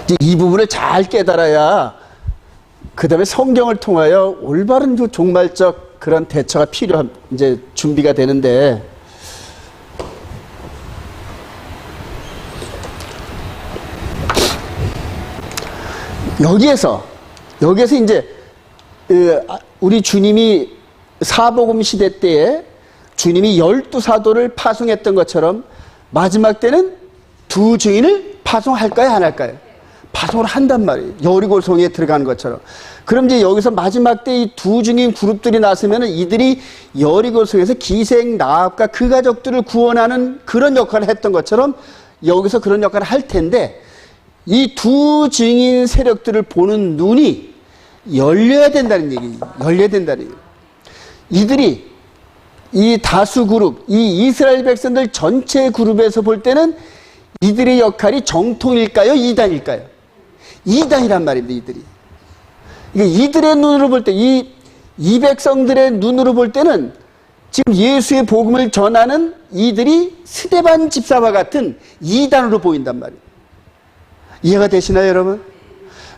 이제 이 부분을 잘 깨달아야 그 다음에 성경을 통하여 올바른 그 종말적 그런 대처가 필요한 이제 준비가 되는데, 여기에서 이제 우리 주님이 사복음 시대 때에 주님이 12사도를 파송했던 것처럼 마지막 때는 두 증인을 파송할까요, 안 할까요? 파송을 한단 말이에요. 여리고성에 들어가는 것처럼. 그럼 이제 여기서 마지막 때 이 두 증인 그룹들이 나서면은 이들이 여리고성에서 기생 라합과 그 가족들을 구원하는 그런 역할을 했던 것처럼 여기서 그런 역할을 할 텐데, 이 두 증인 세력들을 보는 눈이 열려야 된다는 얘기예요. 열려야 된다는 얘기예요. 이들이 이 다수 그룹, 이 이스라엘 백성들 전체 그룹에서 볼 때는 이들의 역할이 정통일까요? 이단일까요? 이단이란 말입니다. 이들이. 이들의 눈으로 볼 때, 이 백성들의 눈으로 볼 때는 지금 예수의 복음을 전하는 이들이 스데반 집사와 같은 이단으로 보인단 말이에요. 이해가 되시나요, 여러분?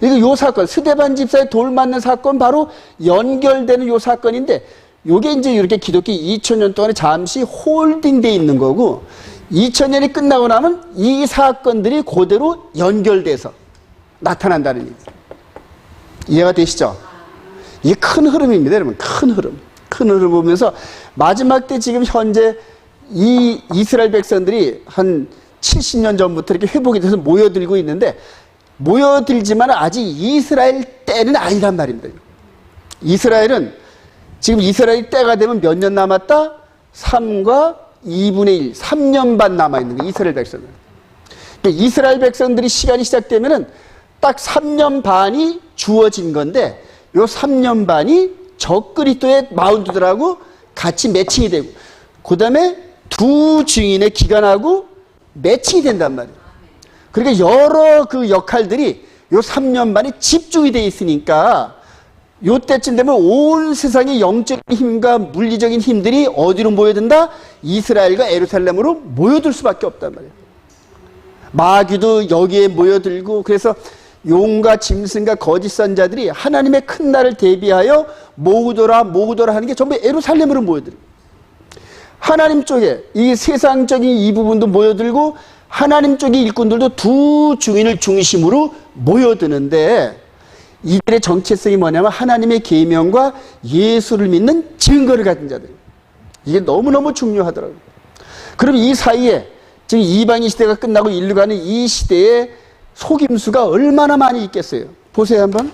그러니까 요 사건, 스데반 집사의 돌 맞는 사건 바로 연결되는 요 사건인데, 요게 이제 이렇게 기독교 2000년 동안에 잠시 홀딩되어 있는 거고, 2000년이 끝나고 나면 이 사건들이 그대로 연결돼서 나타난다는 얘기예요. 이해가 되시죠? 이게 큰 흐름입니다, 여러분. 큰 흐름. 큰 흐름 보면서 마지막 때 지금 현재 이 이스라엘 백성들이 한 70년 전부터 이렇게 회복이 돼서 모여들고 있는데, 모여들지만 아직 이스라엘 때는 아니란 말입니다. 이스라엘은 지금 이스라엘 때가 되면 몇 년 남았다? 3과 2분의 1, 3년 반 남아있는 거예요, 이스라엘 백성은. 그러니까 이스라엘 백성들이 시간이 시작되면은 딱 3년 반이 주어진 건데, 요 3년 반이 적그리스도의 마운드들하고 같이 매칭이 되고, 그 다음에 두 증인의 기간하고 매칭이 된단 말이에요. 그러니까 여러 그 역할들이 요 3년 반에 집중이 돼 있으니까 요 때쯤 되면 온 세상의 영적인 힘과 물리적인 힘들이 어디로 모여든다? 이스라엘과 예루살렘으로 모여들 수밖에 없단 말이에요. 마귀도 여기에 모여들고, 그래서 용과 짐승과 거짓 선자들이 하나님의 큰 날을 대비하여 모으더라 하는 게 전부 예루살렘으로 모여들고, 하나님 쪽에 이 세상적인 이 부분도 모여들고, 하나님 쪽의 일꾼들도 두 증인을 중심으로 모여드는데, 이들의 정체성이 뭐냐면 하나님의 계명과 예수를 믿는 증거를 가진 자들. 이게 너무너무 중요하더라고요. 그럼 이 사이에 지금 이방인 시대가 끝나고 인류 가는 이 시대에 속임수가 얼마나 많이 있겠어요. 보세요 한번.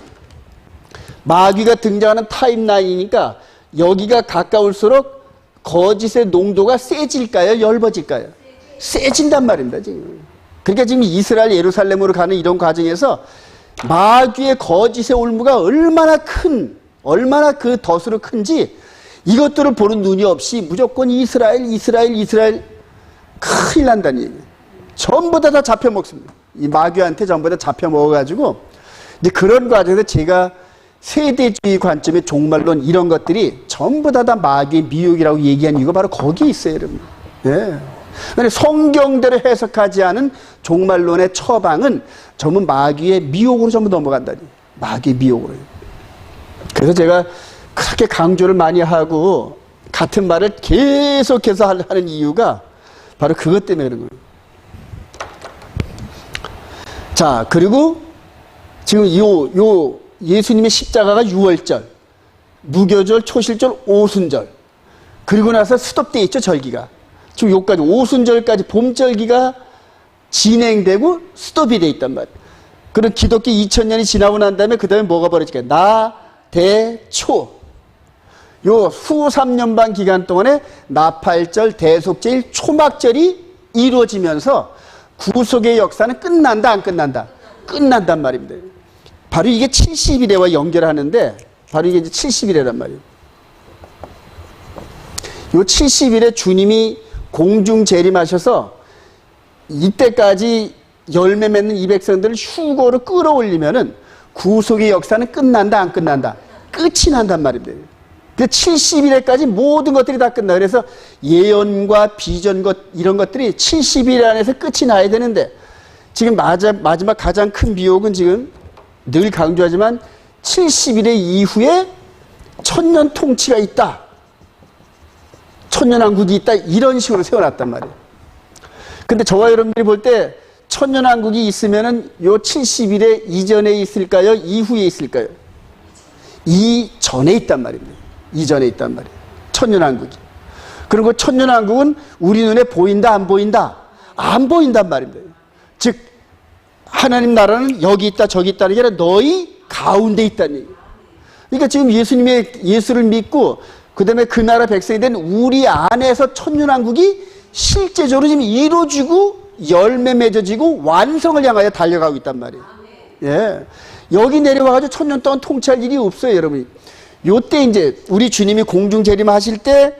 마귀가 등장하는 타임라인이니까 여기가 가까울수록 거짓의 농도가 세질까요? 넓어질까요? 세진단 말입니다, 지금. 그러니까 지금 이스라엘 예루살렘으로 가는 이런 과정에서 마귀의 거짓의 올무가 얼마나 그 덫으로 큰지 이것들을 보는 눈이 없이 무조건 이스라엘 큰일 난다는 얘기예요. 전부 다 잡혀먹습니다. 이 마귀한테 전부 다 잡혀먹어가지고, 이제 그런 과정에서 제가 세대주의 관점의 종말론 이런 것들이 전부 다 마귀의 미혹이라고 얘기한 이유가 바로 거기에 있어요, 여러분. 예. 성경대로 해석하지 않은 종말론의 처방은 전부 마귀의 미혹으로 전부 넘어간다니. 마귀의 미혹으로. 그래서 제가 그렇게 강조를 많이 하고 같은 말을 계속해서 하는 이유가 바로 그것 때문에 그런 거예요. 자, 그리고 지금 요 예수님의 십자가가 유월절, 무교절, 초실절, 오순절. 그리고 나서 스톱되어 있죠, 절기가. 지금 요까지, 오순절까지 봄절기가 진행되고 스톱이 되어 있단 말이에요. 그런 기독교 2000년이 지나고 난 다음에 그 다음에 뭐가 벌어질까요? 나, 대, 초. 요 후 3년 반 기간 동안에 나팔절, 대속제일, 초막절이 이루어지면서 구속의 역사는 끝난다, 안 끝난다? 끝난단 말입니다. 바로 이게 70일에와 연결하는데, 바로 이게 이제 70일이란 말이에요. 요 70일에 주님이 공중 재림하셔서 이때까지 열매 맺는 이 백성들을 휴거로 끌어올리면은 구속의 역사는 끝난다, 안 끝난다? 끝이 난단 말입니다. 그 70일에까지 모든 것들이 다 끝나. 그래서 예언과 비전 이런 것들이 70일 안에서 끝이 나야 되는데, 지금 마지막 가장 큰 미혹은 지금 늘 강조하지만 70일의 이후에 천년 통치가 있다. 천년왕국이 있다. 이런 식으로 세워놨단 말이에요. 근데 저와 여러분들이 볼 때 천년왕국이 있으면은 요 70일에 이전에 있을까요? 이후에 있을까요? 이전에 있단 말입니다. 이전에 있단 말이에요. 천년왕국이. 그리고 천년왕국은 우리 눈에 보인다, 안 보인다? 안 보인단 말입니다. 즉, 하나님 나라는 여기 있다, 저기 있다는 게 아니라 너희 가운데 있다는 얘기예요. 그러니까 지금 예수를 믿고, 그 다음에 그 나라 백성이 된 우리 안에서 천년왕국이 실제적으로 지금 이루어지고 열매 맺어지고 완성을 향하여 달려가고 있단 말이에요. 예. 여기 내려와가지고 천년 동안 통치할 일이 없어요, 여러분이. 요때 이제 우리 주님이 공중 재림하실 때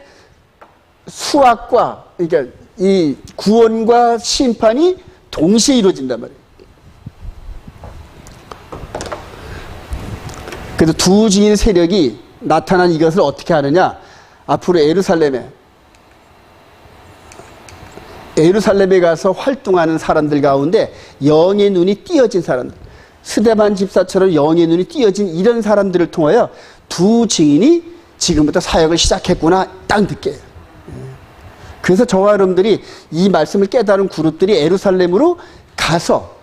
수확과, 그러니까 이 구원과 심판이 동시에 이루어진단 말이에요. 그래서 두 증인 세력이 나타난 이것을 어떻게 하느냐? 앞으로 예루살렘에 가서 활동하는 사람들 가운데 영의 눈이 띄어진 사람들, 스데반 집사처럼 영의 눈이 띄어진 이런 사람들을 통하여 두 증인이 지금부터 사역을 시작했구나 딱 느껴요. 그래서 저와 여러분들이 이 말씀을 깨달은 그룹들이 예루살렘으로 가서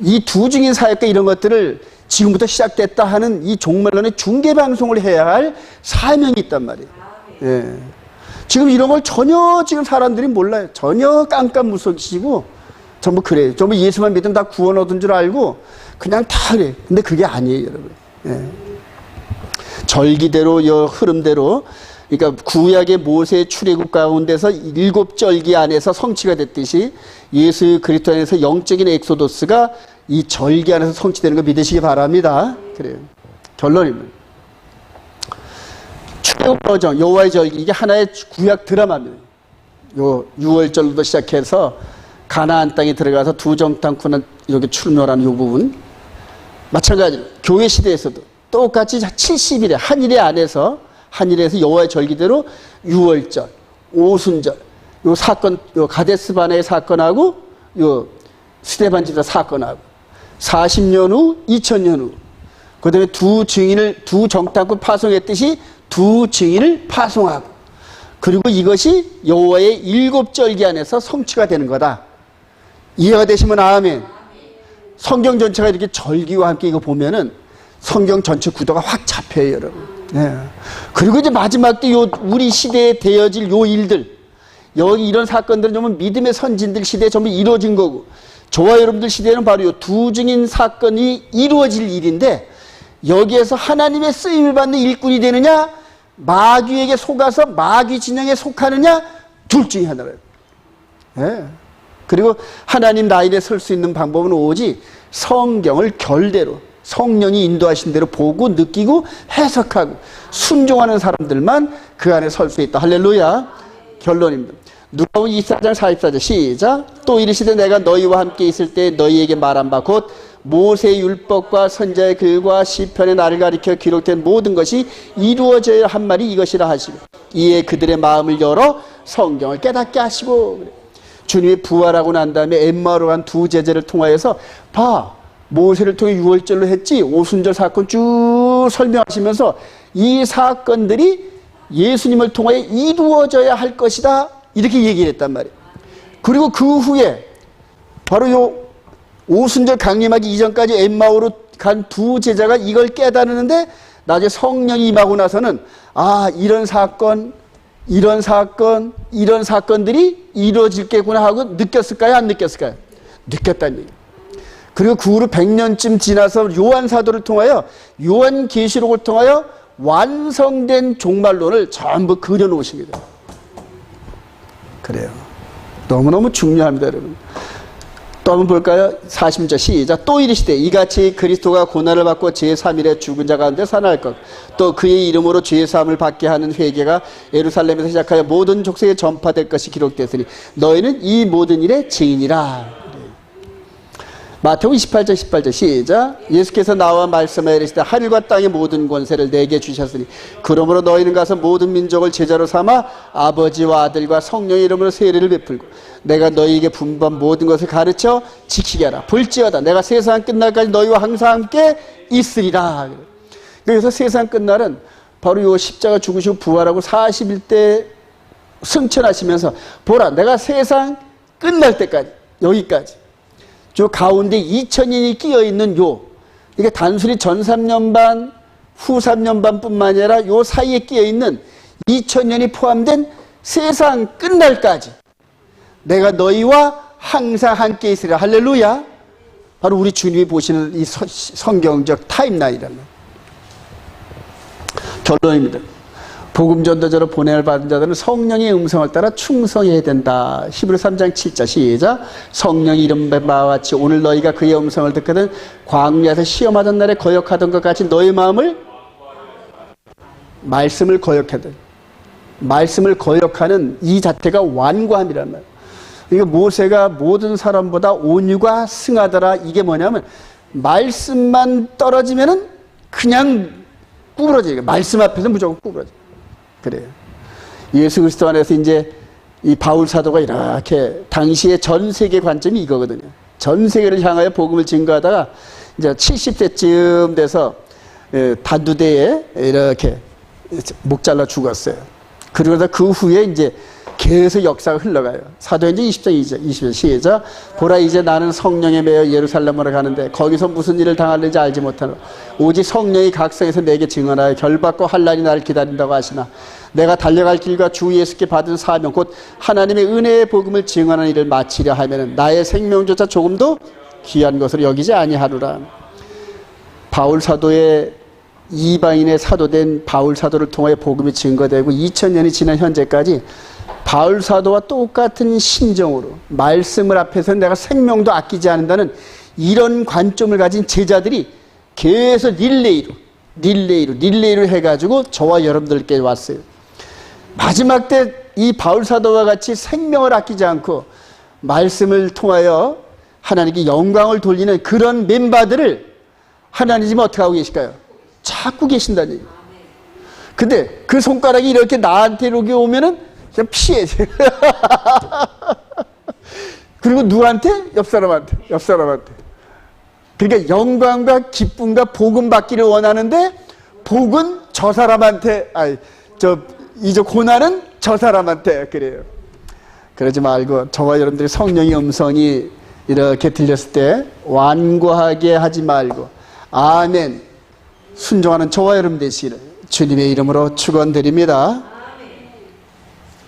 이 두 증인 사역과 이런 것들을 지금부터 시작됐다 하는 이 종말론의 중계방송을 해야 할 사명이 있단 말이에요. 예. 지금 이런 걸 전혀 지금 사람들이 몰라요. 전혀 깜깜무속이시고 전부 그래요. 전부 예수만 믿으면 다 구원 얻은 줄 알고 그냥 다 그래요. 근데 그게 아니에요, 여러분. 예. 절기대로, 흐름대로, 그러니까 구약의 모세의 출애굽 가운데서 7절기 안에서 성취가 됐듯이 예수 그리스도 안에서 영적인 엑소도스가 이 절기 안에서 성취되는 거 믿으시기 바랍니다. 그래요. 결론입니다. 출애굽 버전, 여호와의 절기, 이게 하나의 구약 드라마입니다. 요 6월절로부터 시작해서 가나안 땅에 들어가서 두 정탐꾼은 이렇게 출몰하는 요 부분. 마찬가지로 교회 시대에서도 똑같이 70일에 한일의 안에서 한일에서 여호와의 절기대로 6월절, 오순절, 요 사건, 요 가데스 바네의 사건하고 요 스데반 집사 사건하고 40년 후, 2000년 후, 그 다음에 두 정탐꾼 파송했듯이 두 증인을 파송하고, 그리고 이것이 여호와의 7절기 안에서 성취가 되는 거다. 이해가 되시면 아멘. 성경 전체가 이렇게 절기와 함께 이거 보면은 성경 전체 구도가 확 잡혀요, 여러분. 네. 그리고 이제 마지막 때 우리 시대에 되어질 요 일들, 여기 이런 사건들은 정말 믿음의 선진들 시대에 전부 이루어진 거고, 저와 여러분들 시대에는 바로 요 두 증인 사건이 이루어질 일인데, 여기에서 하나님의 쓰임을 받는 일꾼이 되느냐, 마귀에게 속아서 마귀 진영에 속하느냐, 둘 중에 하나예요. 네. 그리고 하나님 라인에 설 수 있는 방법은 오직 성경을 결대로, 성령이 인도하신 대로 보고 느끼고 해석하고 순종하는 사람들만 그 안에 설 수 있다. 할렐루야. 결론입니다. 누가복음 24장 44절 시작. 또 이르시되 내가 너희와 함께 있을 때 너희에게 말한 바 곧 모세의 율법과 선지자의 글과 시편의 나를 가리켜 기록된 모든 것이 이루어져야 한 말이 이것이라 하시고, 이에 그들의 마음을 열어 성경을 깨닫게 하시고. 그래. 주님이 부활하고 난 다음에 엠마오로 간 두 제자를 통하여서 봐, 모세를 통해 6월절로 했지, 오순절 사건 쭉 설명하시면서 이 사건들이 예수님을 통하여 이루어져야 할 것이다, 이렇게 얘기를 했단 말이에요. 그리고 그 후에 바로 요 오순절 강림하기 이전까지 엠마오로 간 두 제자가 이걸 깨달았는데 나중에 성령이 임하고 나서는 아, 이런 사건, 이런 사건들이 이루어질겠구나 하고 느꼈을까요? 안 느꼈을까요? 느꼈다는 얘기예요. 그리고 그 후로 100년쯤 지나서 요한 사도를 통하여 요한계시록을 통하여 완성된 종말론을 전부 그려놓으신 거죠. 그래요. 너무너무 중요합니다, 여러분. 또 한번 볼까요? 40절 시작. 또 이르시되 이같이 그리스도가 고난을 받고 제3일에 죽은 자 가운데 살아날 것, 또 그의 이름으로 죄사함을 받게 하는 회개가 예루살렘에서 시작하여 모든 족속에 전파될 것이 기록되었으니 너희는 이 모든 일의 증인이라. 마태복음 28절 18절 시작. 예수께서 나와 말씀하여 이르시되 하늘과 땅의 모든 권세를 내게 주셨으니 그러므로 너희는 가서 모든 민족을 제자로 삼아 아버지와 아들과 성령의 이름으로 세례를 베풀고 내가 너희에게 분부한 모든 것을 가르쳐 지키게 하라. 볼지어다 내가 세상 끝날까지 너희와 항상 함께 있으리라. 그래서 세상 끝날은 바로 요 십자가 죽으시고 부활하고 40일 승천하시면서 보라 내가 세상 끝날 때까지 여기까지 저 가운데 2000년이 끼어있는 이게 단순히 전 3년 반, 후 3년 반뿐만 아니라 요 사이에 끼어있는 2000년이 포함된 세상 끝날까지 내가 너희와 항상 함께 있으리라. 할렐루야. 바로 우리 주님이 보시는 이 성경적 타임라인이라는 결론입니다. 복음 전도자로 보냄을 받은 자들은 성령의 음성을 따라 충성해야 된다. 히브리서 3장 7절 시작. 성령이 이름된 바와 같이 오늘 너희가 그의 음성을 듣거든 광야에서 시험하던 날에 거역하던 것 같이 너희 마음을 말씀을 거역하든 말씀을 거역하는 이 자태가 완고함이란 말이에요. 이게 모세가 모든 사람보다 온유가 승하더라. 이게 뭐냐면 말씀만 떨어지면은 그냥 구부러져요. 말씀 앞에서 무조건 구부러져요. 그래요. 예수 그리스도 안에서 이제 이 바울 사도가 이렇게 당시의 전 세계 관점이 이거거든요. 전 세계를 향하여 복음을 증거하다가 이제 70세쯤 돼서 단두대에 이렇게 목 잘라 죽었어요. 그러다 그 후에 이제 계속 역사가 흘러가요. 사도행전 20장 20절 시작. 보라 이제 나는 성령에 매여 예루살렘으로 가는데 거기서 무슨 일을 당할는지 알지 못하노. 오직 성령이 각성에서 내게 증언하여 결받고 환난이 나를 기다린다고 하시나 내가 달려갈 길과 주 예수께 받은 사명 곧 하나님의 은혜의 복음을 증언하는 일을 마치려 하면은 나의 생명조차 조금도 귀한 것으로 여기지 아니하노라. 바울 사도의 이방인의 사도된 바울 사도를 통하여 복음이 증거되고 2000년이 지난 현재까지 바울 사도와 똑같은 심정으로 말씀을 앞에서 내가 생명도 아끼지 않는다는 이런 관점을 가진 제자들이 계속 릴레이로 해가지고 저와 여러분들께 왔어요. 마지막 때 이 바울 사도와 같이 생명을 아끼지 않고 말씀을 통하여 하나님께 영광을 돌리는 그런 멤버들을 하나님 지금 어떻게 하고 계실까요? 찾고 계신다는 얘기예요. 근데 그 손가락이 이렇게 나한테 이렇게 오면은 그냥 피해야지. 그리고 누구한테? 옆 사람한테. 그러니까 영광과 기쁨과 복음 받기를 원하는데 복은 저 사람한테, 이제 고난은 저 사람한테. 그래요. 그러지 말고 저와 여러분들이 성령의 음성이 이렇게 들렸을 때 완고하게 하지 말고 아멘 순종하는 저와 여러분 되시기를 주님의 이름으로 축원드립니다.